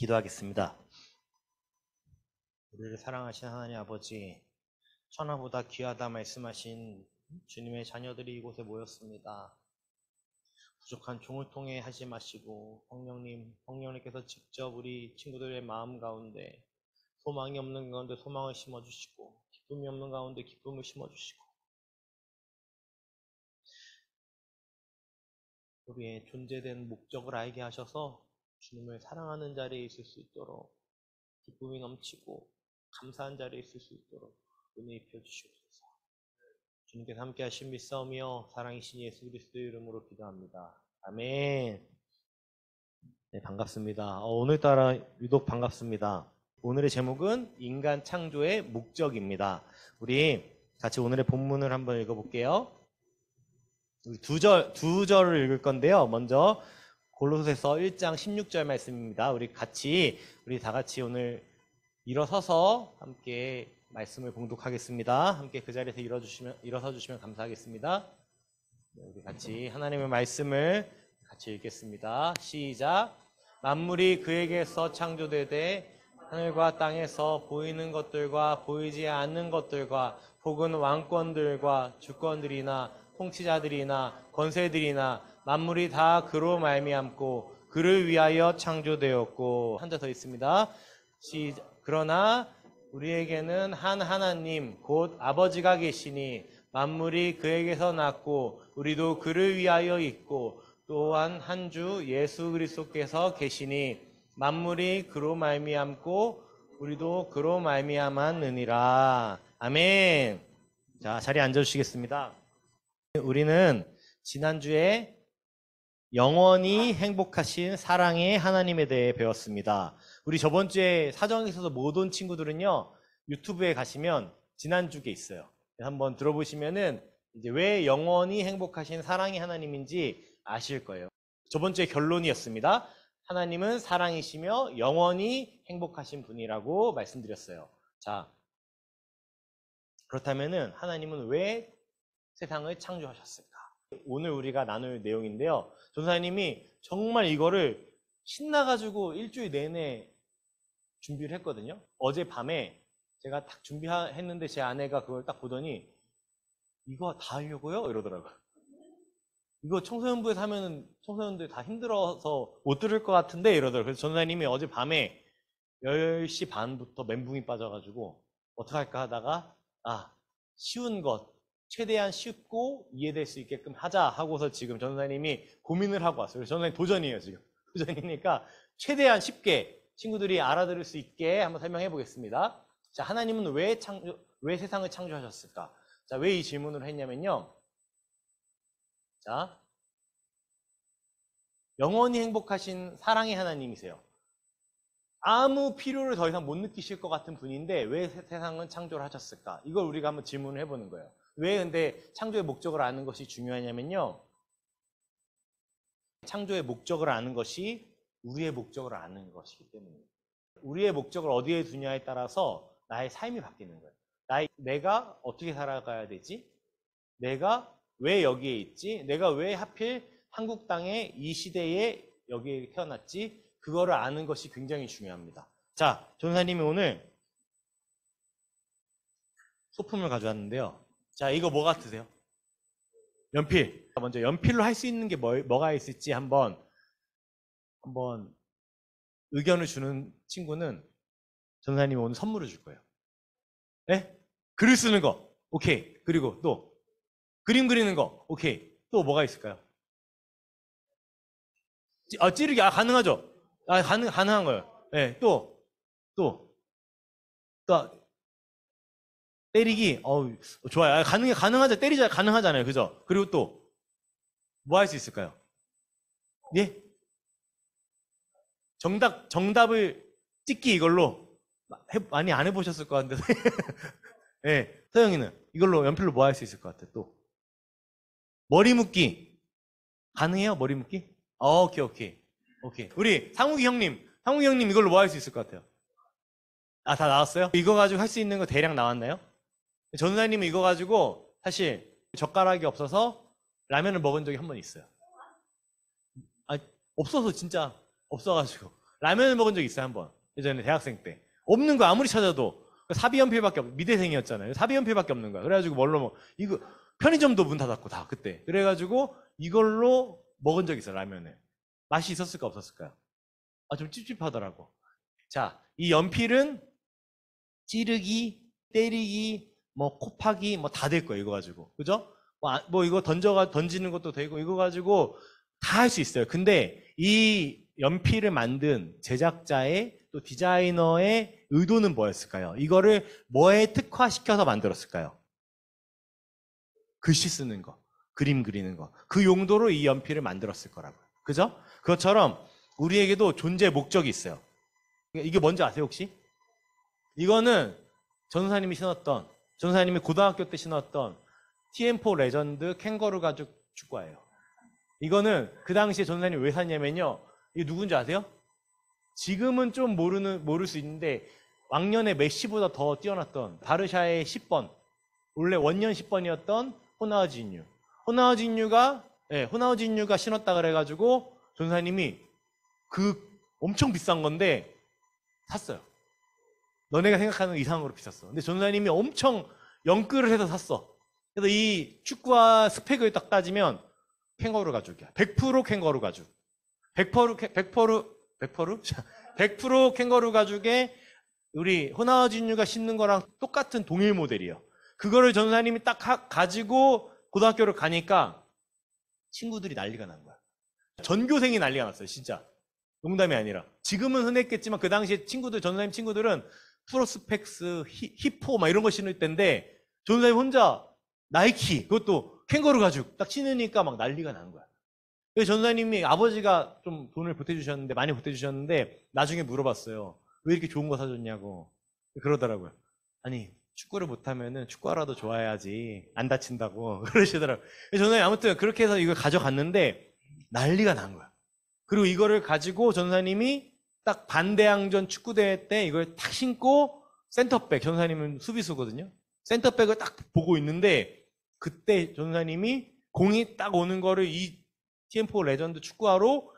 기도하겠습니다. 우리를 사랑하신 하나님 아버지, 천하보다 귀하다 말씀하신 주님의 자녀들이 이곳에 모였습니다. 부족한 종을 통해 하지 마시고 성령님께서 직접 우리 친구들의 마음 가운데 소망이 없는 가운데 소망을 심어주시고 기쁨이 없는 가운데 기쁨을 심어주시고 우리의 존재된 목적을 알게 하셔서 주님을 사랑하는 자리에 있을 수 있도록 기쁨이 넘치고 감사한 자리에 있을 수 있도록 은혜 입혀 주시옵소서. 주님께서 함께 하신 믿사오며 사랑이신 예수 그리스도의 이름으로 기도합니다. 아멘. 네, 반갑습니다. 오늘따라 유독 반갑습니다. 오늘의 제목은 인간 창조의 목적입니다. 우리 같이 오늘의 본문을 한번 읽어볼게요. 두 절을 읽을 건데요. 먼저 골로새서 1장 16절 말씀입니다. 우리 다 같이 오늘 일어서서 함께 말씀을 봉독하겠습니다. 함께 그 자리에서 일어서 주시면 감사하겠습니다. 우리 같이 하나님의 말씀을 같이 읽겠습니다. 시작. 만물이 그에게서 창조되되 하늘과 땅에서 보이는 것들과 보이지 않는 것들과 혹은 왕권들과 주권들이나 통치자들이나 권세들이나 만물이 다 그로 말미암고 그를 위하여 창조되었고. 한 절 더 있습니다. 그러나 우리에게는 한 하나님 곧 아버지가 계시니 만물이 그에게서 났고 우리도 그를 위하여 있고 또한 한 주 예수 그리스도께서 계시니 만물이 그로 말미암고 우리도 그로 말미암았느니라. 아멘. 자, 자리에 앉아주시겠습니다. 우리는 지난주에 영원히 행복하신 사랑의 하나님에 대해 배웠습니다. 우리 저번 주에 사정에 있어서 못 온 친구들은요, 유튜브에 가시면 지난주에 있어요. 한번 들어보시면은 이제 왜 영원히 행복하신 사랑의 하나님인지 아실 거예요. 저번 주에 결론이었습니다. 하나님은 사랑이시며 영원히 행복하신 분이라고 말씀드렸어요. 자, 그렇다면은 하나님은 왜 세상을 창조하셨을까? 오늘 우리가 나눌 내용인데요. 전사님이 정말 이거를 신나가지고 일주일 내내 준비를 했거든요. 어젯밤에 제가 딱 준비했는데 제 아내가 그걸 딱 보더니 이거 다 하려고요? 이러더라고요. 이거 청소년부에서 하면은 청소년들 다 힘들어서 못 들을 것 같은데 이러더라고요. 그래서 전사님이 어젯밤에 10시 반부터 멘붕이 빠져가지고 어떡할까 하다가 쉬운 것 최대한 쉽고 이해될 수 있게끔 하자 하고서 지금 전사님이 고민을 하고 왔어요. 그래서 전사님 도전이에요. 지금 도전이니까 최대한 쉽게 친구들이 알아들을 수 있게 한번 설명해 보겠습니다. 자, 하나님은 왜 세상을 창조하셨을까? 자, 왜 이 질문을 했냐면요. 자, 영원히 행복하신 사랑의 하나님이세요. 아무 필요를 더 이상 못 느끼실 것 같은 분인데 왜 세상은 창조를 하셨을까? 이걸 우리가 한번 질문을 해보는 거예요. 왜 근데 창조의 목적을 아는 것이 중요하냐면요. 창조의 목적을 아는 것이 우리의 목적을 아는 것이기 때문입니다. 우리의 목적을 어디에 두냐에 따라서 나의 삶이 바뀌는 거예요. 내가 어떻게 살아가야 되지? 내가 왜 여기에 있지? 내가 왜 하필 한국 땅에 이 시대에 여기에 태어났지? 그거를 아는 것이 굉장히 중요합니다. 자, 전사님이 오늘 소품을 가져왔는데요. 자, 이거 뭐 같으세요? 연필. 먼저 연필로 할 수 있는 게 뭐가 있을지 한번 의견을 주는 친구는 전사님이 오늘 선물을 줄 거예요. 네? 글을 쓰는 거. 오케이. 그리고 또 그림 그리는 거. 오케이. 또 뭐가 있을까요? 찌르기. 가능하죠? 가능한 거예요. 네. 또 때리기. 좋아요. 가능하죠. 때리자. 가능하잖아요. 그죠? 그리고 또 뭐 할 수 있을까요? 예? 정답을 찍기 이걸로 많이 안 해보셨을 것 같은데. 네. 서영이는 이걸로 연필로 뭐 할 수 있을 것 같아? 또 머리 묶기 가능해요? 머리 묶기? 오케이. 우리 상욱이 형님 이걸로 뭐 할 수 있을 것 같아요? 다 나왔어요? 이거 가지고 할 수 있는 거 대략 나왔나요? 전사님은 이거 가지고 사실 젓가락이 없어서 라면을 먹은 적이 한 번 있어요. 없어서 진짜 없어가지고 라면을 먹은 적 있어요, 한번. 예전에 대학생 때. 없는 거야, 아무리 찾아도. 사비연필밖에 미대생이었잖아요. 사비연필밖에 없는 거야. 그래가지고 뭘로 먹, 이거, 편의점도 문 닫았고, 다, 그때. 그래가지고 이걸로 먹은 적 있어요, 라면을. 맛이 있었을까, 없었을까요? 아, 좀 찝찝하더라고. 자, 이 연필은 찌르기, 때리기, 뭐, 곱하기, 뭐, 다 될 거예요, 이거 가지고. 그죠? 뭐 이거 던지는 것도 되고, 이거 가지고 다 할 수 있어요. 근데 이 연필을 만든 제작자의 또 디자이너의 의도는 뭐였을까요? 이거를 뭐에 특화시켜서 만들었을까요? 글씨 쓰는 거, 그림 그리는 거. 그 용도로 이 연필을 만들었을 거라고요. 그죠? 그것처럼 우리에게도 존재 목적이 있어요. 이게 뭔지 아세요, 혹시? 이거는 전사님이 전사님이 고등학교 때 신었던 TM4 레전드 캥거루 가죽 축구화예요. 이거는 그 당시에 전사님이 왜 샀냐면요. 이게 누군지 아세요? 지금은 좀 모를 수 있는데 왕년에 메시보다 더 뛰어났던 바르샤의 10번, 원래 원년 10번이었던 호나우진유. 호나우진유가 신었다 그래가지고 전사님이 그 엄청 비싼 건데 샀어요. 너네가 생각하는 이상으로 비쌌어. 근데 전사님이 엄청 연끌을 해서 샀어. 그래서 이 축구화 스펙을 딱 따지면 캥거루 가죽이야. 100% 캥거루 가죽. 100% 캥거루 가죽에 우리 호나우진유가 신는 거랑 똑같은 동일 모델이에요. 그거를 전사님이 딱 가지고 고등학교를 가니까 친구들이 난리가 난 거야. 전교생이 난리가 났어요, 진짜. 농담이 아니라. 지금은 흔했겠지만 그 당시에 전사님 친구들은 프로스펙스, 히포 막 이런 거 신을 때인데 전사님 혼자 나이키, 그것도 캥거루 가죽 딱 신으니까 막 난리가 난 거야. 그래서 전사님이 아버지가 좀 돈을 보태주셨는데, 많이 보태주셨는데 나중에 물어봤어요. 왜 이렇게 좋은 거 사줬냐고. 그러더라고요. 아니, 축구를 못하면은 축구하라도 좋아해야지 안 다친다고 그러시더라고요. 전사님 아무튼 그렇게 해서 이걸 가져갔는데 난리가 난 거야. 그리고 이거를 가지고 전사님이 딱 반대항전 축구대회 때 이걸 탁 신고 센터백, 전사님은 수비수거든요. 센터백을 딱 보고 있는데 그때 전사님이 공이 딱 오는 거를 이 TM4 레전드 축구화로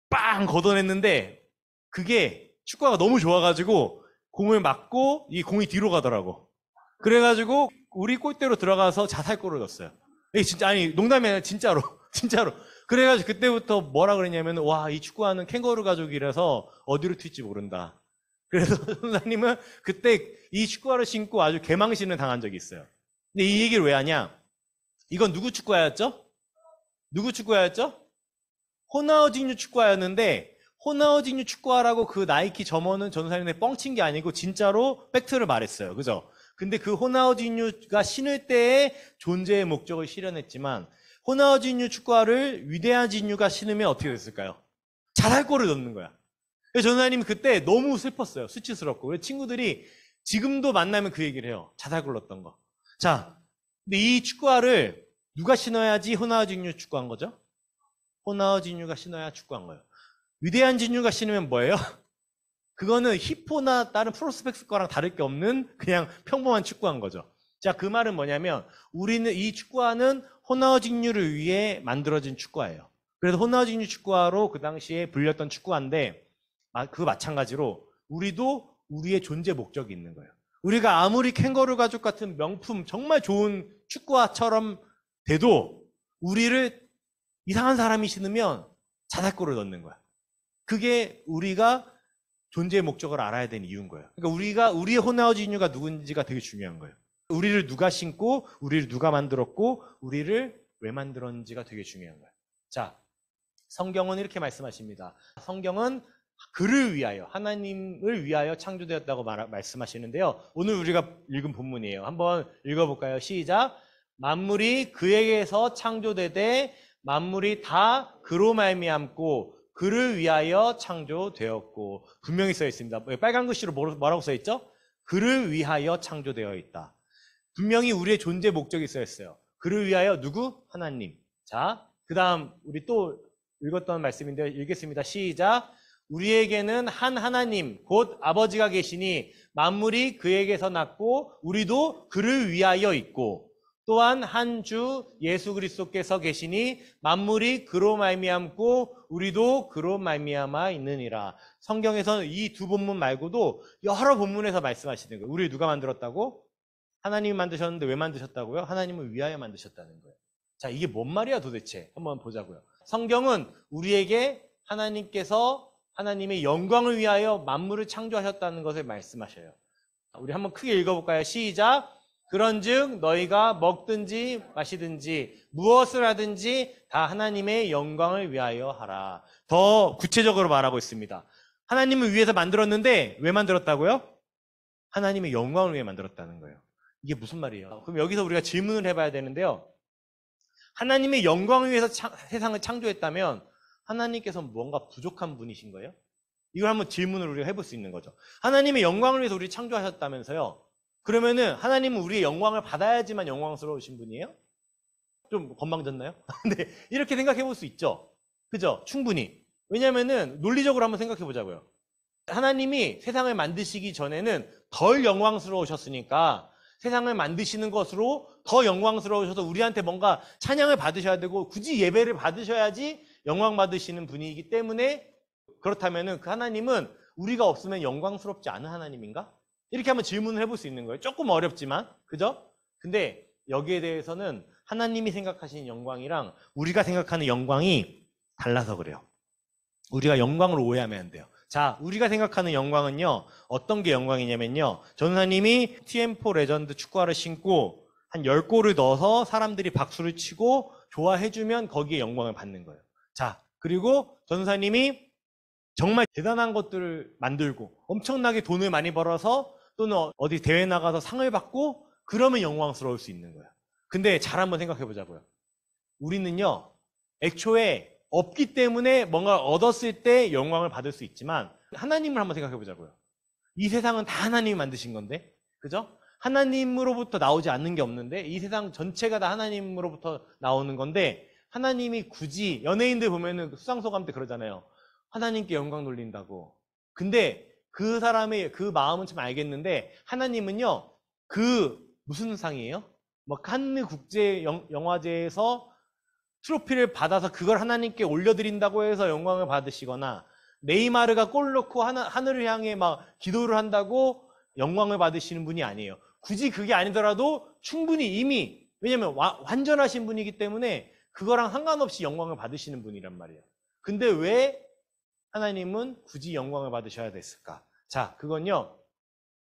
빵 걷어냈는데 그게 축구화가 너무 좋아가지고 공을 맞고 이 공이 뒤로 가더라고. 그래가지고 우리 골대로 들어가서 자살골을 넣었어요. 이게 진짜, 아니 농담이 아니라 진짜로. 진짜로. 그래가지고 그때부터 뭐라 그랬냐면, 와, 이 축구화는 캥거루 가죽이라서 어디로 튈지 모른다. 그래서 선생님은 그때 이 축구화를 신고 아주 개망신을 당한 적이 있어요. 근데 이 얘기를 왜 하냐? 이건 누구 축구화였죠? 누구 축구화였죠? 호나우진유 축구화였는데, 호나우진유 축구화라고 그 나이키 점원은 전사님한테 뻥친 게 아니고 진짜로 팩트를 말했어요. 그죠? 근데 그 호나우진유가 신을 때의 존재의 목적을 실현했지만 호나우진유 축구화를 위대한 진유가 신으면 어떻게 됐을까요? 자살골을 넣는 거야. 그래서 전사님이 그때 너무 슬펐어요. 수치스럽고. 그래서 친구들이 지금도 만나면 그 얘기를 해요. 자살골 넣었던 거. 자, 근데 이 축구화를 누가 신어야지 호나우진유 축구한 거죠? 호나우진유가 신어야 축구한 거예요. 위대한 진유가 신으면 뭐예요? 그거는 히포나 다른 프로스펙스 거랑 다를 게 없는 그냥 평범한 축구한 거죠. 자, 그 말은 뭐냐면 우리는 이 축구화는 호나우진유를 위해 만들어진 축구화예요. 그래서 호나우진유 축구화로 그 당시에 불렸던 축구화인데 그 마찬가지로 우리도 우리의 존재 목적이 있는 거예요. 우리가 아무리 캥거루 가죽 같은 명품 정말 좋은 축구화처럼 돼도 우리를 이상한 사람이 신으면 자살골을 넣는 거야. 그게 우리가 존재의 목적을 알아야 되는 이유인 거예요. 그러니까 우리의 호나우진유가 누군지가 되게 중요한 거예요. 우리를 누가 신고, 우리를 누가 만들었고, 우리를 왜 만들었는지가 되게 중요한 거예요. 자, 성경은 이렇게 말씀하십니다. 성경은 그를 위하여, 하나님을 위하여 창조되었다고 말씀하시는데요. 오늘 우리가 읽은 본문이에요. 한번 읽어볼까요? 시작. 만물이 그에게서 창조되되 만물이 다 그로 말미암고 그를 위하여 창조되었고. 분명히 써 있습니다. 빨간 글씨로 뭐라고 써 있죠? 그를 위하여 창조되어 있다. 분명히 우리의 존재 목적이 써 있어요. 그를 위하여 누구? 하나님. 자, 그 다음 우리 또 읽었던 말씀인데요. 읽겠습니다. 시작. 우리에게는 한 하나님 곧 아버지가 계시니 만물이 그에게서 났고 우리도 그를 위하여 있고 또한 한 주 예수 그리스도께서 계시니 만물이 그로 말미암고 우리도 그로 말미암아 있느니라. 성경에서는 이 두 본문 말고도 여러 본문에서 말씀하시는 거예요. 우리를 누가 만들었다고? 하나님이 만드셨는데 왜 만드셨다고요? 하나님을 위하여 만드셨다는 거예요. 자, 이게 뭔 말이야 도대체? 한번 보자고요. 성경은 우리에게 하나님께서 하나님의 영광을 위하여 만물을 창조하셨다는 것을 말씀하셔요. 우리 한번 크게 읽어볼까요? 시작! 그런즉 너희가 먹든지 마시든지 무엇을 하든지 다 하나님의 영광을 위하여 하라. 더 구체적으로 말하고 있습니다. 하나님을 위해서 만들었는데 왜 만들었다고요? 하나님의 영광을 위해 만들었다는 거예요. 이게 무슨 말이에요? 그럼 여기서 우리가 질문을 해봐야 되는데요. 하나님의 영광을 위해서 세상을 창조했다면 하나님께서 뭔가 부족한 분이신 거예요? 이걸 한번 질문을 우리가 해볼 수 있는 거죠. 하나님의 영광을 위해서 우리를 창조하셨다면서요? 그러면은 하나님은 우리의 영광을 받아야지만 영광스러우신 분이에요? 좀 건방졌나요? 근데 이렇게 생각해 볼 수 있죠. 그죠? 충분히. 왜냐면은 논리적으로 한번 생각해 보자고요. 하나님이 세상을 만드시기 전에는 덜 영광스러우셨으니까 세상을 만드시는 것으로 더 영광스러우셔서 우리한테 뭔가 찬양을 받으셔야 되고 굳이 예배를 받으셔야지 영광 받으시는 분이기 때문에 그렇다면은 그 하나님은 우리가 없으면 영광스럽지 않은 하나님인가? 이렇게 한번 질문을 해볼 수 있는 거예요. 조금 어렵지만, 그죠? 근데 여기에 대해서는 하나님이 생각하시는 영광이랑 우리가 생각하는 영광이 달라서 그래요. 우리가 영광을 오해하면 안 돼요. 자, 우리가 생각하는 영광은요, 어떤 게 영광이냐면요, 전사님이 TM4 레전드 축구화를 신고 한 10골을 넣어서 사람들이 박수를 치고 좋아해주면 거기에 영광을 받는 거예요. 자, 그리고 전사님이 정말 대단한 것들을 만들고 엄청나게 돈을 많이 벌어서 또는 어디 대회 나가서 상을 받고 그러면 영광스러울 수 있는 거예요. 근데 잘 한번 생각해 보자고요. 우리는요, 애초에 없기 때문에 뭔가 얻었을 때 영광을 받을 수 있지만 하나님을 한번 생각해 보자고요. 이 세상은 다 하나님이 만드신 건데, 그죠? 하나님으로부터 나오지 않는 게 없는데 이 세상 전체가 다 하나님으로부터 나오는 건데 하나님이 굳이 연예인들 보면은 수상소감 때 그러잖아요. 하나님께 영광 돌린다고. 근데 그 사람의 그 마음은 참 알겠는데 하나님은요, 그 무슨 상이에요? 뭐 칸느 국제 영화제에서 트로피를 받아서 그걸 하나님께 올려드린다고 해서 영광을 받으시거나 네이마르가 골 넣고 하늘을 향해 막 기도를 한다고 영광을 받으시는 분이 아니에요. 굳이 그게 아니더라도 충분히 이미, 왜냐면 완전하신 분이기 때문에 그거랑 상관없이 영광을 받으시는 분이란 말이에요. 근데 왜 하나님은 굳이 영광을 받으셔야 됐을까? 자, 그건요,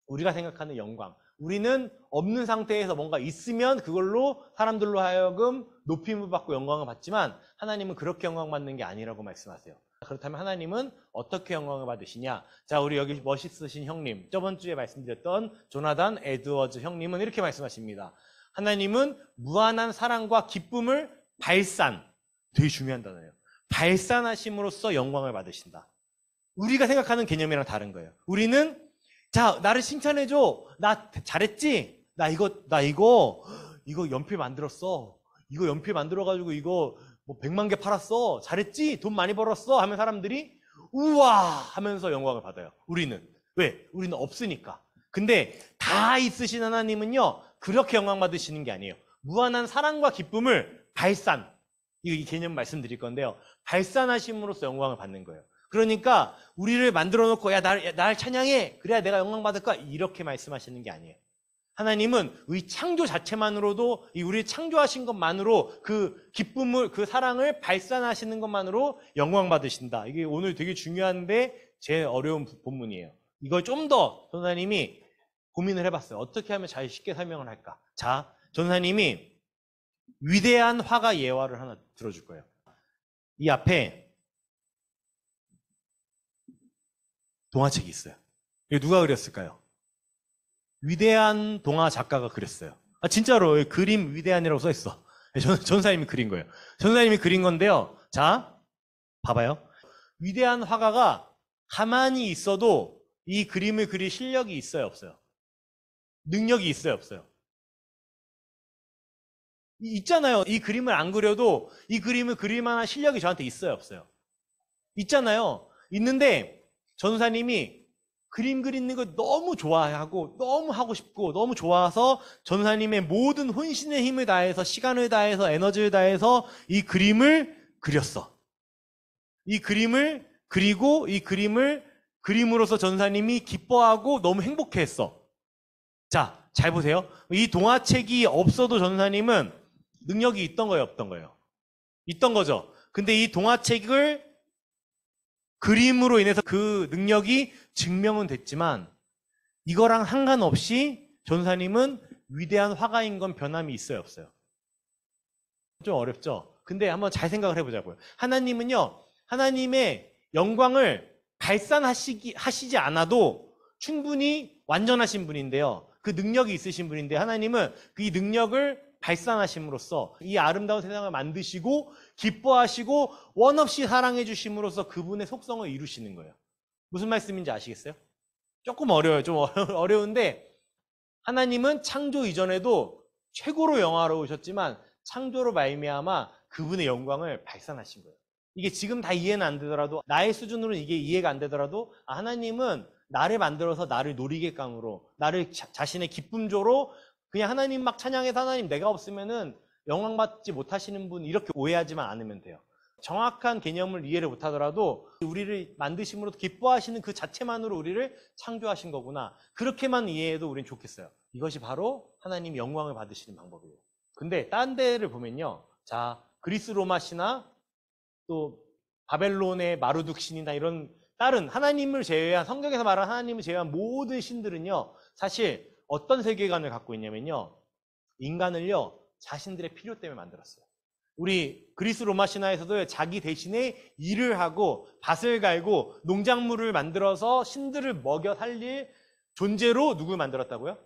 우리가 생각하는 영광. 우리는 없는 상태에서 뭔가 있으면 그걸로 사람들로 하여금 높임을 받고 영광을 받지만 하나님은 그렇게 영광 받는 게 아니라고 말씀하세요. 그렇다면 하나님은 어떻게 영광을 받으시냐? 자, 우리 여기 멋있으신 형님, 저번 주에 말씀드렸던 조나단 에드워즈 형님은 이렇게 말씀하십니다. 하나님은 무한한 사랑과 기쁨을 되게 중요한 단어예요. 발산하심으로써 영광을 받으신다. 우리가 생각하는 개념이랑 다른 거예요. 우리는 자, 나를 칭찬해줘. 나 잘했지? 나 이거 연필 만들었어. 이거 연필 만들어가지고 이거 뭐 100만 개 팔았어. 잘했지? 돈 많이 벌었어. 하면 사람들이 우와 하면서 영광을 받아요. 우리는. 왜? 우리는 없으니까. 근데 다 있으신 하나님은요, 그렇게 영광 받으시는 게 아니에요. 무한한 사랑과 기쁨을 이 개념 말씀드릴 건데요. 발산하심으로써 영광을 받는 거예요. 그러니까 우리를 만들어 놓고 야, 날 찬양해. 그래야 내가 영광 받을 거야. 이렇게 말씀하시는 게 아니에요. 하나님은 이 창조 자체만으로도, 우리를 창조하신 것만으로 그 기쁨을, 그 사랑을 발산하시는 것만으로 영광 받으신다. 이게 오늘 되게 중요한데 제일 어려운 본문이에요. 이걸 좀 더 전사님이 고민을 해봤어요. 어떻게 하면 잘 쉽게 설명을 할까? 자, 전사님이 위대한 화가 예화를 하나 들어줄 거예요. 이 앞에 동화책이 있어요. 이거 누가 그렸을까요? 위대한 동화 작가가 그렸어요. 진짜로 그림 위대한이라고 써있어. 전사님이 그린 거예요. 전사님이 그린 건데요. 자, 봐봐요. 위대한 화가가 가만히 있어도 이 그림을 그릴 실력이 있어요, 없어요? 능력이 있어요, 없어요? 있잖아요. 이 그림을 안 그려도 이 그림을 그릴 만한 실력이 저한테 있어요, 없어요? 있잖아요. 있는데 전사님이 그림 그리는 거 너무 좋아하고 너무 하고 싶고 너무 좋아서 전사님의 모든 혼신의 힘을 다해서 시간을 다해서 에너지를 다해서 이 그림을 그렸어. 이 그림을 그리고 이 그림을 그림으로써 전사님이 기뻐하고 너무 행복해했어. 자, 잘 보세요. 이 동화책이 없어도 전사님은 능력이 있던 거예요, 없던 거예요? 있던 거죠. 근데 이 동화책을 그림으로 인해서 그 능력이 증명은 됐지만 이거랑 상관없이 전사님은 위대한 화가인 건 변함이 있어요, 없어요? 좀 어렵죠? 근데 한번 잘 생각을 해보자고요. 하나님은요, 하나님의 영광을 발산하시지 않아도 충분히 완전하신 분인데요. 그 능력이 있으신 분인데 하나님은 이 능력을 발산하심으로써 이 아름다운 세상을 만드시고 기뻐하시고 원없이 사랑해 주심으로써 그분의 속성을 이루시는 거예요. 무슨 말씀인지 아시겠어요? 조금 어려워요. 좀 어려운데 하나님은 창조 이전에도 최고로 영화로우셨지만 창조로 말미암아 그분의 영광을 발산하신 거예요. 이게 지금 다 이해는 안 되더라도 나의 수준으로는 이게 이해가 안 되더라도 하나님은 나를 만들어서 나를 놀이객감으로 나를 자신의 기쁨조로 그냥 하나님 막 찬양해서 하나님 내가 없으면은 영광받지 못하시는 분 이렇게 오해하지만 않으면 돼요. 정확한 개념을 이해를 못하더라도 우리를 만드심으로 기뻐하시는 그 자체만으로 우리를 창조하신 거구나. 그렇게만 이해해도 우린 좋겠어요. 이것이 바로 하나님 영광을 받으시는 방법이에요. 근데 딴 데를 보면요. 자, 그리스 로마 신화 또 바벨론의 마르둑 신이나 이런 다른 하나님을 제외한 성경에서 말하는 하나님을 제외한 모든 신들은요. 사실 어떤 세계관을 갖고 있냐면요. 인간을요. 자신들의 필요 때문에 만들었어요. 우리 그리스 로마 신화에서도 자기 대신에 일을 하고 밭을 갈고 농작물을 만들어서 신들을 먹여 살릴 존재로 누굴 만들었다고요?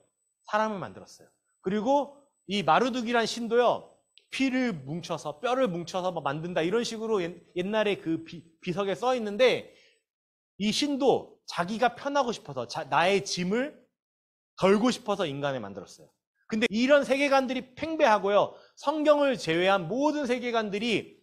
사람을 만들었어요. 그리고 이 마르둑이란 신도요. 피를 뭉쳐서 뼈를 뭉쳐서 만든다 이런 식으로 옛날에 그 비석에 써 있는데 이 신도 자기가 편하고 싶어서 나의 짐을 덜고 싶어서 인간을 만들었어요. 근데 이런 세계관들이 팽배하고요. 성경을 제외한 모든 세계관들이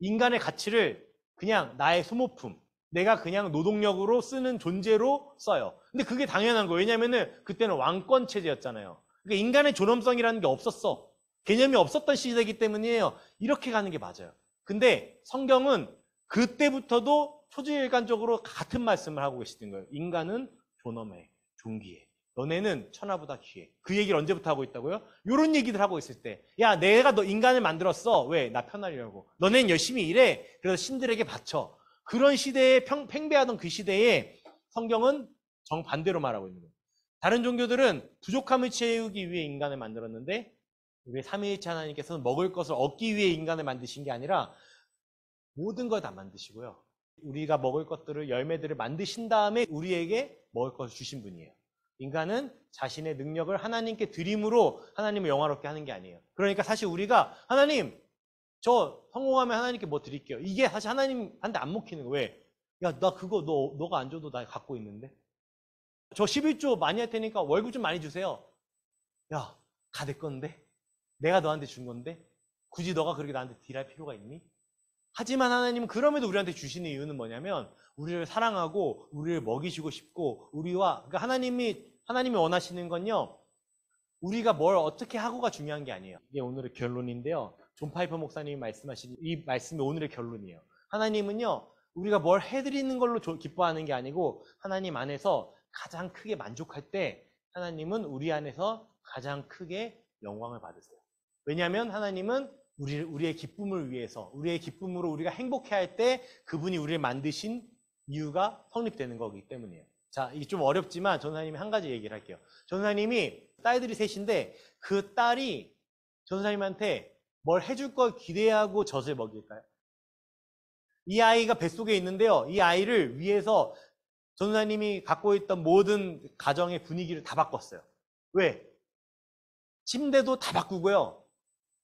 인간의 가치를 그냥 나의 소모품, 내가 그냥 노동력으로 쓰는 존재로 써요. 근데 그게 당연한 거예요. 왜냐면은 그때는 왕권 체제였잖아요. 그러니까 인간의 존엄성이라는 게 없었어. 개념이 없었던 시대이기 때문이에요. 이렇게 가는 게 맞아요. 근데 성경은 그때부터도 초지일관적으로 같은 말씀을 하고 계시던 거예요. 인간은 존엄해, 존귀해. 너네는 천하보다 귀해. 그 얘기를 언제부터 하고 있다고요? 이런 얘기들 하고 있을 때, 야, 내가 너 인간을 만들었어. 왜? 나 편하려고. 너네는 열심히 일해. 그래서 신들에게 바쳐. 그런 시대에 팽배하던 그 시대에 성경은 정반대로 말하고 있는 거예요. 다른 종교들은 부족함을 채우기 위해 인간을 만들었는데 우리 삼위일체 하나님께서는 먹을 것을 얻기 위해 인간을 만드신 게 아니라 모든 걸 다 만드시고요. 우리가 먹을 것들을 열매들을 만드신 다음에 우리에게 먹을 것을 주신 분이에요. 인간은 자신의 능력을 하나님께 드림으로 하나님을 영화롭게 하는 게 아니에요. 그러니까 사실 우리가 하나님 저 성공하면 하나님께 뭐 드릴게요. 이게 사실 하나님한테 안 먹히는 거예요. 왜? 야, 나 그거 너가 안 줘도 나 갖고 있는데. 저 11조 많이 할 테니까 월급 좀 많이 주세요. 야, 다 내 건데. 내가 너한테 준 건데. 굳이 너가 그렇게 나한테 딜할 필요가 있니? 하지만 하나님은 그럼에도 우리한테 주시는 이유는 뭐냐면 우리를 사랑하고 우리를 먹이시고 싶고 그러니까 하나님이 원하시는 건요. 우리가 뭘 어떻게 하고가 중요한 게 아니에요. 이게 오늘의 결론인데요. 존 파이퍼 목사님이 말씀하신 이 말씀이 오늘의 결론이에요. 하나님은요. 우리가 뭘 해드리는 걸로 기뻐하는 게 아니고 하나님 안에서 가장 크게 만족할 때 하나님은 우리 안에서 가장 크게 영광을 받으세요. 왜냐하면 하나님은 우리의 기쁨을 위해서 우리의 기쁨으로 우리가 행복해할 때 그분이 우리를 만드신 이유가 성립되는 거기 때문이에요. 자, 이게 좀 어렵지만 전사님이 한 가지 얘기를 할게요. 전사님이 딸들이 셋인데 그 딸이 전사님한테 뭘 해줄 걸 기대하고 젖을 먹일까요? 이 아이가 뱃속에 있는데요. 이 아이를 위해서 전사님이 갖고 있던 모든 가정의 분위기를 다 바꿨어요. 왜? 침대도 다 바꾸고요.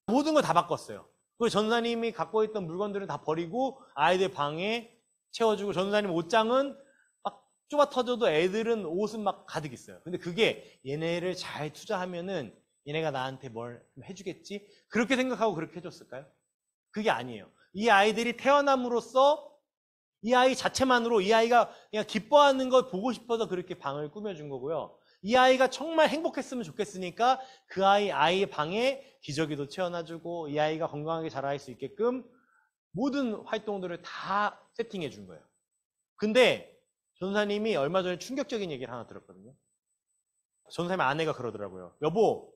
모든 걸 다 바꿨어요. 그리고 전사님이 갖고 있던 물건들을 다 버리고 아이들 방에 채워주고 전사님 옷장은 막 좁아 터져도 애들은 옷은 막 가득 있어요. 근데 그게 얘네를 잘 투자하면은 얘네가 나한테 뭘 해주겠지? 그렇게 생각하고 그렇게 해줬을까요? 그게 아니에요. 이 아이들이 태어남으로써 이 아이 자체만으로 이 아이가 그냥 기뻐하는 걸 보고 싶어서 그렇게 방을 꾸며준 거고요. 이 아이가 정말 행복했으면 좋겠으니까 그 아이의 방에 기저귀도 채워놔주고 이 아이가 건강하게 자랄 수 있게끔 모든 활동들을 다 세팅해 준 거예요. 근데 전사님이 얼마 전에 충격적인 얘기를 하나 들었거든요. 전사님 아내가 그러더라고요. 여보,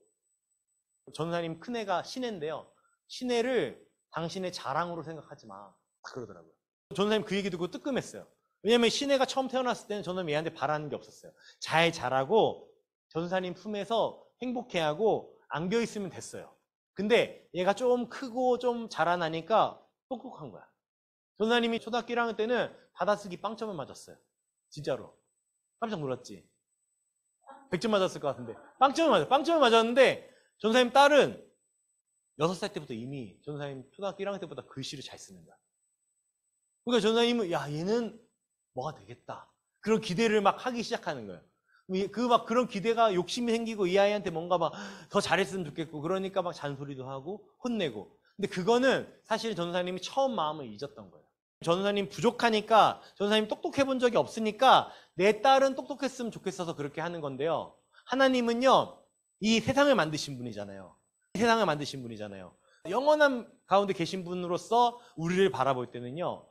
전사님 큰애가 신혜인데요. 신혜를 당신의 자랑으로 생각하지 마. 그러더라고요. 전사님 그 얘기 듣고 뜨끔했어요. 왜냐면 신혜가 처음 태어났을 때는 저는 얘한테 바라는 게 없었어요. 잘 자라고 전사님 품에서 행복해하고 안겨있으면 됐어요. 근데 얘가 좀 크고 좀 자라나니까 똑똑한 거야. 전사님이 초등학교 1학년 때는 받아쓰기 빵점을 맞았어요. 진짜로. 깜짝 놀랐지? 100점 맞았을 것 같은데. 빵점을 맞았는데 전사님 딸은 6살 때부터 이미 전사님 초등학교 1학년 때보다 글씨를 잘 쓰는 거야. 그러니까 전사님은 야 얘는 뭐가 되겠다. 그런 기대를 막 하기 시작하는 거예요. 그런 기대가 욕심이 생기고 이 아이한테 뭔가 막 더 잘했으면 좋겠고 그러니까 막 잔소리도 하고 혼내고. 근데 그거는 사실 전사님이 처음 마음을 잊었던 거예요. 전사님 부족하니까 전사님 똑똑해 본 적이 없으니까 내 딸은 똑똑했으면 좋겠어서 그렇게 하는 건데요. 하나님은요 이 세상을 만드신 분이잖아요. 세상을 만드신 분이잖아요. 영원한 가운데 계신 분으로서 우리를 바라볼 때는요.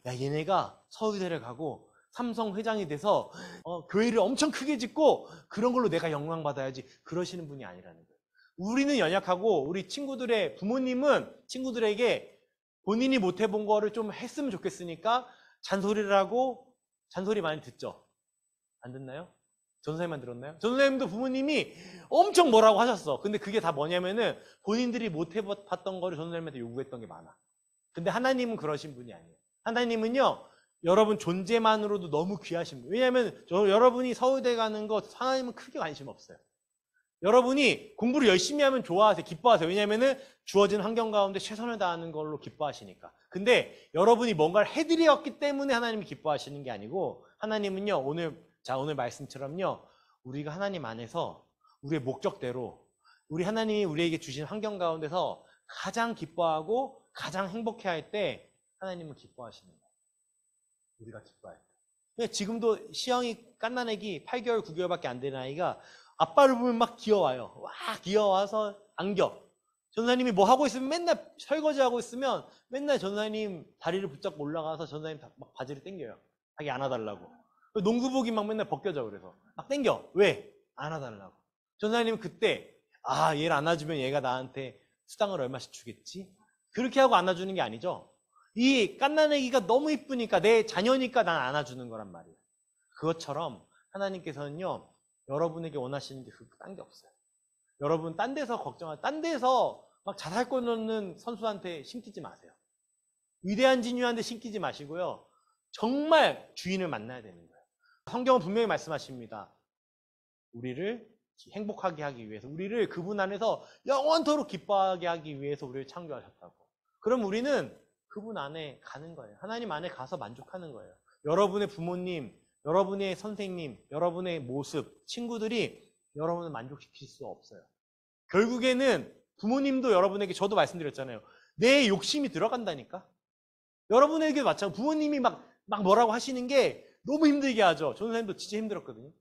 야 얘네가 서울대를 가고 삼성 회장이 돼서 교회를 엄청 크게 짓고 그런 걸로 내가 영광 받아야지 그러시는 분이 아니라는 거예요. 우리는 연약하고 우리 친구들의 부모님은 친구들에게 본인이 못 해본 거를 좀 했으면 좋겠으니까 잔소리를 하고 잔소리 많이 듣죠. 안 듣나요? 전사님만 들었나요? 전사님도 부모님이 엄청 뭐라고 하셨어. 근데 그게 다 뭐냐면은 본인들이 못 해봤던 거를 전사님한테 요구했던 게 많아. 근데 하나님은 그러신 분이 아니에요. 하나님은요 여러분 존재만으로도 너무 귀하신 분. 왜냐하면 여러분이 서울대 가는 거 하나님은 크게 관심 없어요. 여러분이 공부를 열심히 하면 좋아하세요. 기뻐하세요. 왜냐하면 주어진 환경 가운데 최선을 다하는 걸로 기뻐하시니까. 근데 여러분이 뭔가를 해드렸기 때문에 하나님이 기뻐하시는 게 아니고 하나님은요 오늘 말씀처럼요 우리가 하나님 안에서 우리의 목적대로 우리 하나님이 우리에게 주신 환경 가운데서 가장 기뻐하고 가장 행복해할 때 하나님은 기뻐하시는 거예요. 우리가 기뻐할 때. 지금도 시영이 갓난애기 8개월 9개월밖에 안 되는 아이가 아빠를 보면 막 귀여워요. 와 귀여워서 안겨. 전사님이 뭐 하고 있으면 맨날 설거지하고 있으면 맨날 전사님 다리를 붙잡고 올라가서 전사님 막 바지를 당겨요. 자기 안아달라고. 농구복이 막 맨날 벗겨져 그래서 막 당겨. 왜? 안아달라고. 전사님은 그때 얘를 안아주면 얘가 나한테 수당을 얼마씩 주겠지? 그렇게 하고 안아주는 게 아니죠. 이 갓난애기가 너무 이쁘니까 내 자녀니까 난 안아주는 거란 말이에요. 그것처럼 하나님께서는요 여러분에게 원하시는 게 딴 게 없어요. 여러분 딴 데서 딴 데서 막 자살골 넣는 선수한테 신기지 마세요. 위대한 진유한테 신기지 마시고요. 정말 주인을 만나야 되는 거예요. 성경은 분명히 말씀하십니다. 우리를 행복하게 하기 위해서 우리를 그분 안에서 영원토록 기뻐하게 하기 위해서 우리를 창조하셨다고. 그럼 우리는 그분 안에 가는 거예요. 하나님 안에 가서 만족하는 거예요. 여러분의 부모님, 여러분의 선생님, 여러분의 모습, 친구들이 여러분을 만족시킬 수 없어요. 결국에는 부모님도 여러분에게 저도 말씀드렸잖아요. 내 욕심이 들어간다니까. 여러분에게 마찬가지로 부모님이 막 뭐라고 하시는 게 너무 힘들게 하죠. 전 선생님도 진짜 힘들었거든요.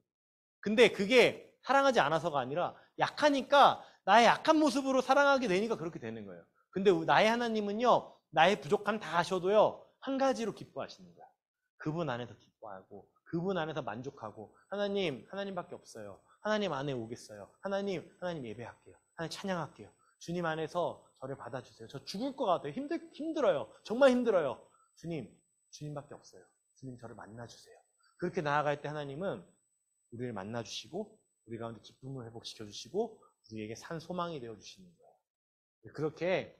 근데 그게 사랑하지 않아서가 아니라 약하니까 나의 약한 모습으로 사랑하게 되니까 그렇게 되는 거예요. 근데 나의 하나님은요. 나의 부족함 다 아셔도요. 한 가지로 기뻐하시는 거야. 그분 안에서 기뻐하고 그분 안에서 만족하고 하나님밖에 없어요. 하나님 안에 오겠어요. 하나님 예배할게요. 하나님 찬양할게요. 주님 안에서 저를 받아주세요. 저 죽을 것 같아요. 힘들어요. 정말 힘들어요. 주님밖에 없어요. 주님 저를 만나주세요. 그렇게 나아갈 때 하나님은 우리를 만나주시고 우리 가운데 기쁨을 회복시켜주시고 우리에게 산 소망이 되어주시는 거예요. 그렇게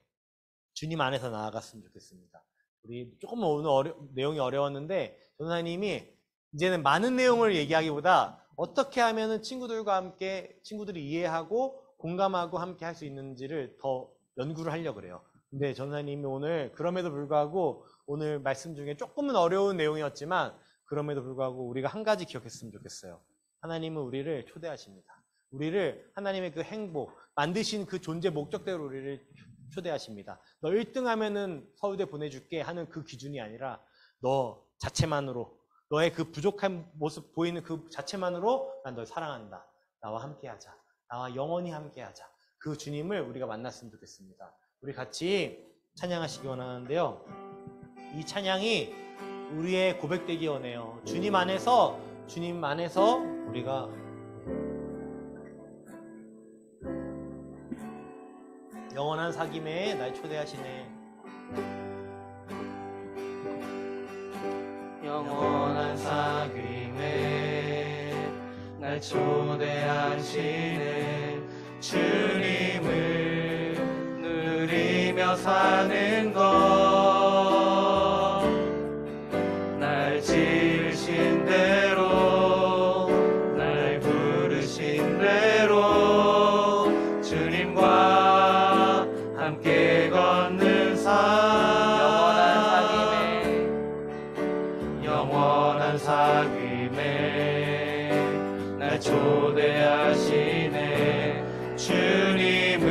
주님 안에서 나아갔으면 좋겠습니다. 우리 조금 오늘 내용이 어려웠는데 전사님이 이제는 많은 내용을 얘기하기보다 어떻게 하면 친구들과 함께 친구들이 이해하고 공감하고 함께 할 수 있는지를 더 연구를 하려고 그래요. 근데 전사님이 오늘 그럼에도 불구하고 오늘 말씀 중에 조금은 어려운 내용이었지만 그럼에도 불구하고 우리가 한 가지 기억했으면 좋겠어요. 하나님은 우리를 초대하십니다. 우리를 하나님의 그 행복, 만드신 그 존재 목적대로 우리를 초대하십니다. 너 1등 하면은 서울대 보내줄게 하는 그 기준이 아니라 너 자체만으로, 너의 그 부족한 모습 보이는 그 자체만으로 난 널 사랑한다. 나와 함께하자. 나와 영원히 함께하자. 그 주님을 우리가 만났으면 좋겠습니다. 우리 같이 찬양하시기 원하는데요. 이 찬양이 우리의 고백되기 원해요. 주님 안에서 우리가 영원한 사귐에 날 초대하시네. 영원한 사귐에 날 초대하시네. 주님을 누리며 사는 것, 날 지으신 대로, 날 부르신 대로 주님과 함께 걷는 삶, 영원한 사귐에 날 초대하시네. 주님을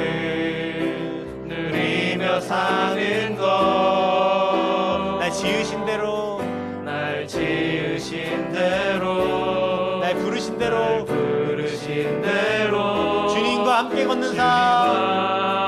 누리며 사는 것, 날 지으신 대로, 날 부르신 대로 주님과 함께 걷는 삶,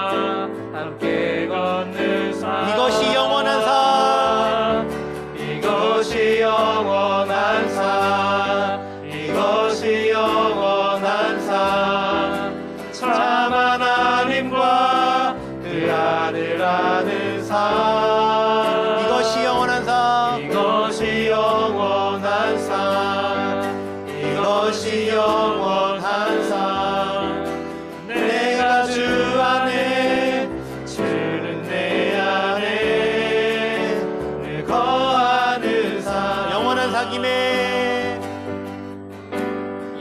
이것이 영원한 삶, 이것이 영원한 삶, 이것이 영원한 삶, 참 하나님과 그 아들 아는 삶, 이것이 영원한 삶, 이것이 영원한 삶, 이것이 영원한 삶. 내가 주 안에, 주는 내 안에 늘 거하는 삶, 영원한 사귐에,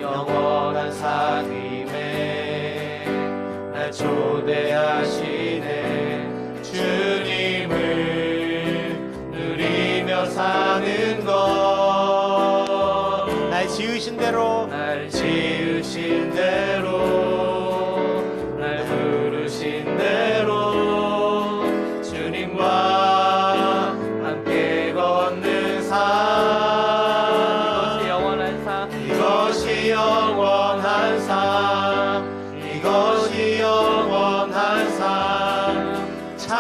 영원한 사귐에 날 초대하시네. 주님을 누리며 사는 것, 날 지으신 대로, 날 부르신 대로 주님과 함께 걷는 삶, 이것이 영원한 삶, 이것이 영원한 삶, 참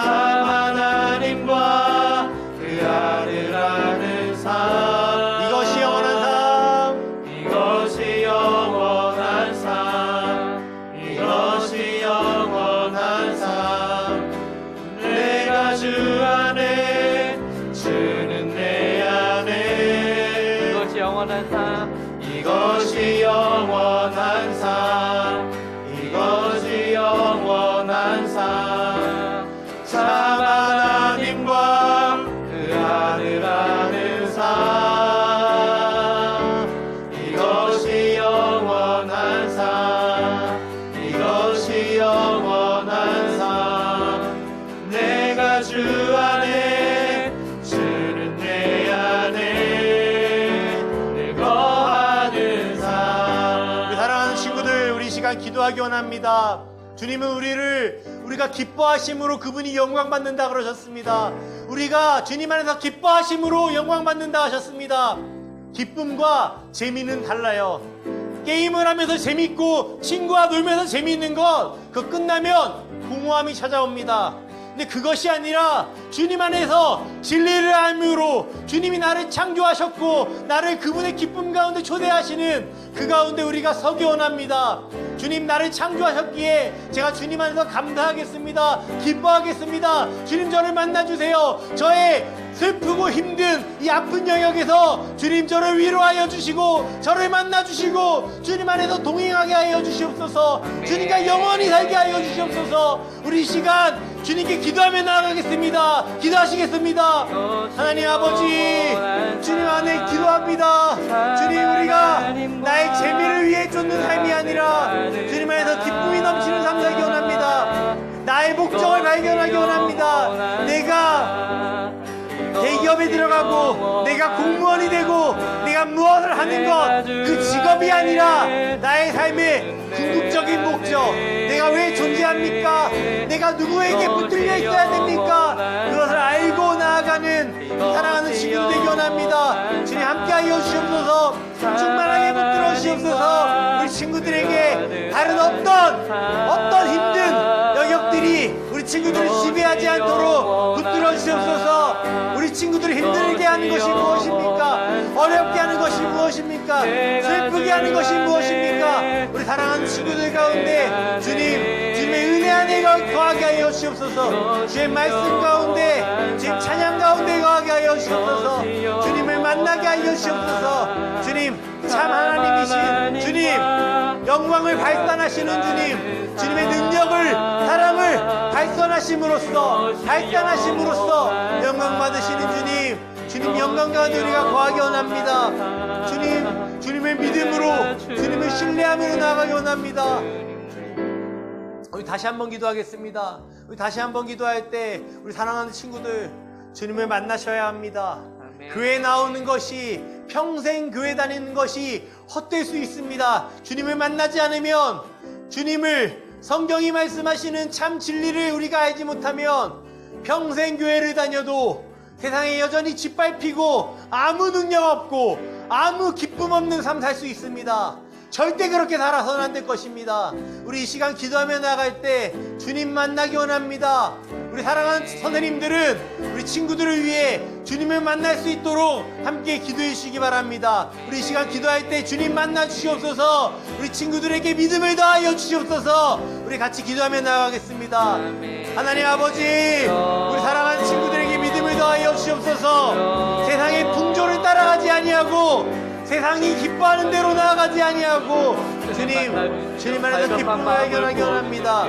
하나님과 그 아들 아는 삶, 이것이 영원한 삶, 이것이 영원한 삶, 이것이 영원한 삶. 내가 주 안에, 주는 내 안에, 이것이 영원한 삶, 이것이 영원한 삶, 이것이 영원한 삶, 참 하나님과 그 아들 아는 삶, 이것이 영원한 삶, 이것이 영원한 삶. 내가 주 안에, 주는 내 안에 늘 거하는 삶. 우리 사랑하는 친구들, 우리 시간 기도하기 원합니다. 주님은 우리가 기뻐하심으로 그분이 영광 받는다 그러셨습니다. 우리가 주님 안에서 기뻐하심으로 영광 받는다 하셨습니다. 기쁨과 재미는 달라요. 게임을 하면서 재밌고 친구와 놀면서 재미있는 것, 그거 끝나면 공허함이 찾아옵니다. 근데 그것이 아니라 주님 안에서 진리를 알므로, 주님이 나를 창조하셨고 나를 그분의 기쁨 가운데 초대하시는 그 가운데 우리가 서기 원합니다. 주님, 나를 창조하셨기에 제가 주님 안에서 감사하겠습니다. 기뻐하겠습니다. 주님, 저를 만나주세요. 저의 슬프고 힘든 이 아픈 영역에서 주님 저를 위로하여 주시고 저를 만나주시고 주님 안에서 동행하게 하여 주시옵소서. 주님과 영원히 살게 하여 주시옵소서. 우리 이 시간 주님께 기도하며 나아가겠습니다. 기도하시겠습니다. 하나님 아버지, 주님 안에 기도합니다. 주님, 우리가 나의 재미를 위해 쫓는 삶이 아니라 주님 안에서 기쁨이 넘치는 삶 살기 원합니다. 나의 목적을 발견하기 원합니다. 내가 대기업에 들어가고 내가 공무원이 되고 내가 무엇을 하는 것, 그 직업이 아니라 나의 삶의 궁극적인 목적, 내가 왜 존재합니까? 내가 누구에게 붙들려 있어야 됩니까? 그것을 알고 나아가는 사랑하는 친구들 되기 원합니다. 주님 함께하여 주시옵소서. 충만하게 붙들어 주시옵소서. 우리 친구들에게 다른 어떤 힘든 영역들이 우리 친구들을 지배하지 않도록 붙들어 주시옵소서. 우리 친구들을 힘들게 하는 것이 무엇입니까? 어렵게 하는 것이 무엇입니까? 슬프게 하는 것이 무엇입니까? 우리 사랑하는 친구들 가운데 주님의 은혜 안에 거하게 하여 주시옵소서. 주의 말씀 가운데, 주의 찬양 가운데 거하게 하여 주시옵소서. 주님을 만나게 하여 주시옵소서. 주님 참 하나님이신 주님, 영광을 발산하시는 주님, 주님의 능력을, 사랑을 발산하심으로써 영광 받으시는 주님 영광 가운데 우리가 거하기 원합니다. 주님의 믿음으로, 주님을 신뢰함으로 나아가기 원합니다. 우리 다시 한번 기도하겠습니다. 우리 다시 한번 기도할 때 우리 사랑하는 친구들, 주님을 만나셔야 합니다. 교회 나오는 것이, 평생 교회 다니는 것이 헛될 수 있습니다. 주님을 만나지 않으면, 성경이 말씀하시는 참 진리를 우리가 알지 못하면 평생 교회를 다녀도 세상에 여전히 짓밟히고 아무 능력 없고 아무 기쁨 없는 삶 살 수 있습니다. 절대 그렇게 살아서는 안 될 것입니다. 우리 이 시간 기도하며 나갈 때 주님 만나기 원합니다. 우리 사랑하는 선생님들은 우리 친구들을 위해 주님을 만날 수 있도록 함께 기도해 주시기 바랍니다. 우리 이 시간 기도할 때 주님 만나 주시옵소서. 우리 친구들에게 믿음을 더하여 주시옵소서. 우리 같이 기도하며 나가겠습니다. 하나님 아버지, 우리 사랑하는 친구들에게 믿음을 더하여 주시옵소서. 세상의 풍조를 따라가지 아니하고 세상이 기뻐하는 대로 나아가지 아니하고 주님 안에서 기쁨을 발견하기 원합니다.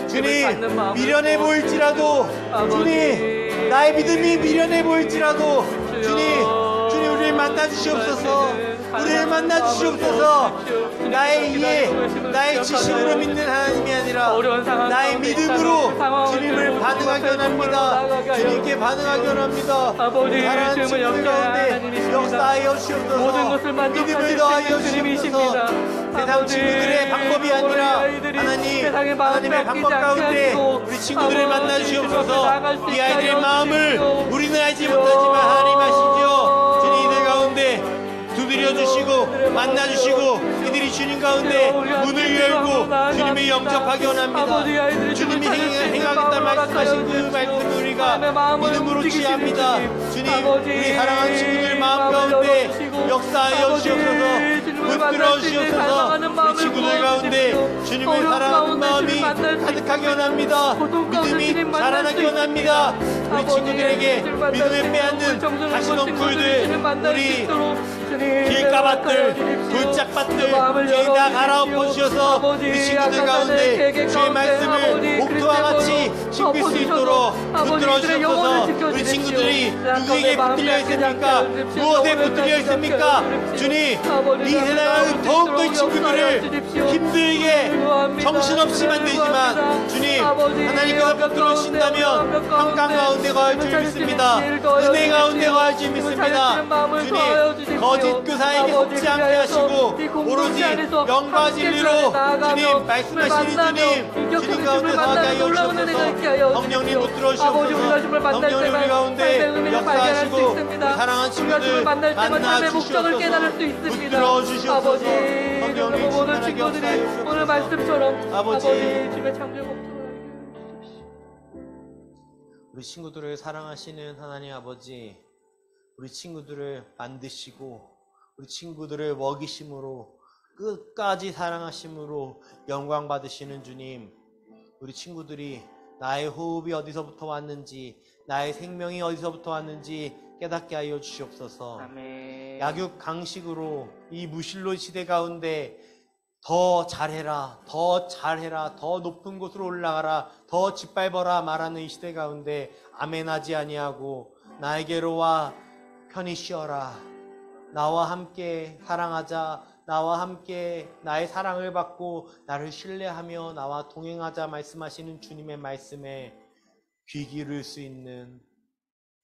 주님, 미련해 보일지라도, 주님, 나의 믿음이 미련해 보일지라도, 주님 우리를 만나 주시옵소서. 우리를 만나 주시옵소서. 나의 이해, 나의 지식으로 믿는 하나님이 아니라 나의 믿음으로 주님을 반응하기 원합니다. 주님께 반응하기 원합니다. 사랑하는 친구들 가운데 역사하여 주시옵소서. 믿음을 더하여 주시옵소서. 세상 친구들의 방법이 아니라 하나님의 방법 가운데 우리 친구들을 만나 주시옵소서. 이 아이들의 마음을 우리는 알지 못하지만 하나님 아시죠. 주님 이들 가운데 두드려 주시고 만나 주시고 이들이 주님 가운데 문을 열고 주님을 영접하기 원합니다. 주님이 행하겠다 말씀하신 그 말씀을 우리가 믿음으로 취합니다. 주님, 우리 사랑하는 친구들 마음 가운데 역사하여 주시옵소서. 붙들어 주시옵소서. 우리 친구들 가운데 주님을 사랑하는 마음이 가득하게 원합니다. 믿음이 자라나기 원합니다. 우리 친구들에게 믿음을 빼앗는 가시덤불들, 우리 길가밭들, 돌짝밭들 주님 다 갈아엎어 주셔서 우리 친구들 가운데 주의 말씀을 옥토와 같이 짚을 수 있도록 붙들어 주셔서 우리 친구들이 누구에게 붙들려 있습니까? 무엇에 붙들려 있습니까? 주님, 이 세상은 더욱더 이 친구들을 힘들게 정신없이 만들지만 주님, 하나님께서 붙들어 주신다면 평강 가운데 거할 줄 믿습니다. 은혜 가운데 거할 줄 믿습니다. 주님, 거짓 교사에게 속지 않게 하시고 오로지 영과 진리로 주님 말씀하시는 주님 가운데 서게 하여 주옵소서. 성령님 붙들어 주옵소서. 성령님 우리 가운데 역사하시고 우리 사랑하는 친구들 만나 주시옵소서. 붙들어 주시옵소서. 성령님 충만하게 역사하여 주옵소서. 오늘 말씀처럼 아버지, 주님의 창조 목적을 우리 친구들을 사랑하시는 하나님 아버지, 우리 친구들을 만드시고 우리 친구들을 먹이심으로 끝까지 사랑하심으로 영광 받으시는 주님, 우리 친구들이 나의 호흡이 어디서부터 왔는지, 나의 생명이 어디서부터 왔는지 깨닫게 하여 주시옵소서. 아멘. 약육 강식으로 이 무신론 시대 가운데 더 잘해라, 더 잘해라, 더 높은 곳으로 올라가라, 더 짓밟아라 말하는 이 시대 가운데 아멘하지 아니하고 나에게로 와 편히 쉬어라, 나와 함께 사랑하자, 나와 함께 나의 사랑을 받고 나를 신뢰하며 나와 동행하자 말씀하시는 주님의 말씀에 귀 기울일 수 있는,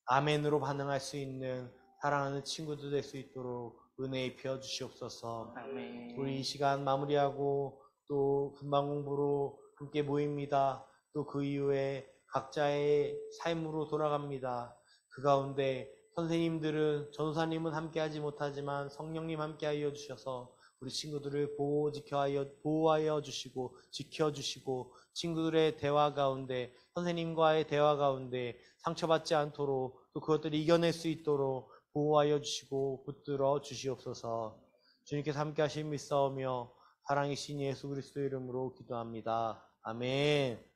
아멘으로 반응할 수 있는 사랑하는 친구들 될 수 있도록 은혜 입혀 주시옵소서. 아멘. 우리 이 시간 마무리하고 또 금방 공부로 함께 모입니다. 또 그 이후에 각자의 삶으로 돌아갑니다. 그 가운데 선생님들은, 전도사님은 함께하지 못하지만 성령님 함께하여 주셔서 우리 친구들을 보호하여 주시고 지켜주시고 친구들의 대화 가운데, 선생님과의 대화 가운데 상처받지 않도록, 또 그것들을 이겨낼 수 있도록 보호하여 주시고 붙들어 주시옵소서. 주님께서 함께 하심 믿사오며 사랑이신 예수 그리스도의 이름으로 기도합니다. 아멘.